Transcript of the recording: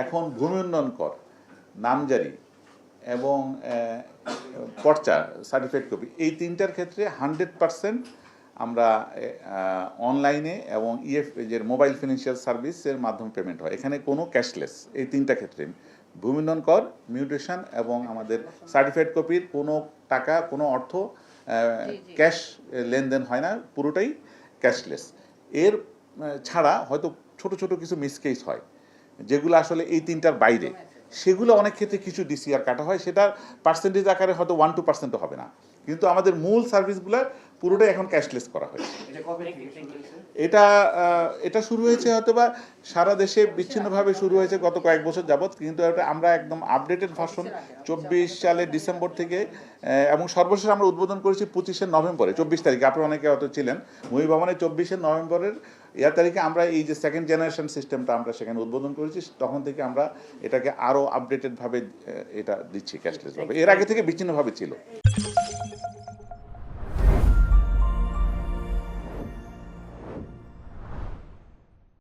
এখন ভূমি উন্নয়ন কর, নামজারি এবং পর্চা সার্টিফিকেট কপি, এই তিনটার ক্ষেত্রে 100% আমরা অনলাইনে এবং যে মোবাইল ফিনান্সিয়াল সার্ভিসের মাধ্যমে পেমেন্ট হয়, এখানে কোনো ক্যাশলেস। এই তিনটা ক্ষেত্রে ভূমি উন্নয়ন কর, মিউটেশন এবং আমাদের সার্টিফিকেট কপির কোনো টাকা, কোনো অর্থ ক্যাশ লেনদেন হয় না, পুরোটাই ক্যাশলেস। এর ছাড়া হয়তো ছোট ছোট কিছু মিসকেস হয় যেগুলো আসলে এই তিনটার বাইরে, সেগুলো অনেক ক্ষেত্রে কিছু ডিসিআর কাটা হয়, সেটার পার্সেন্টেজ আকারে হয়তো 1-2% হবে না, কিন্তু আমাদের মূল সার্ভিসগুলো পুরোটাই এখন ক্যাশলেস করা হয়েছে। এটা এটা শুরু হয়েছে হয়তো বা সারা দেশে বিচ্ছিন্নভাবে শুরু হয়েছে গত কয়েক বছর যাবৎ, কিন্তু এটা আমরা একদম আপডেটেড ভার্সন 24 সালের ডিসেম্বর থেকে, এবং সর্বশেষ আমরা উদ্বোধন করেছি 25 নভেম্বরে, 24 তারিখে, আপনারা অনেকে হয়তো ছিলেন মুহি ভবনে, 24 নভেম্বরের তারিখে আমরা এই যে সেকেন্ড জেনারেশন সিস্টেমটা আমরা সেখানে উদ্বোধন করেছি। তখন থেকে আমরা এটাকে আরও আপডেটেডভাবে এটা দিচ্ছি ক্যাশলেসভাবে, এর আগে থেকে বিচ্ছিন্নভাবে ছিল।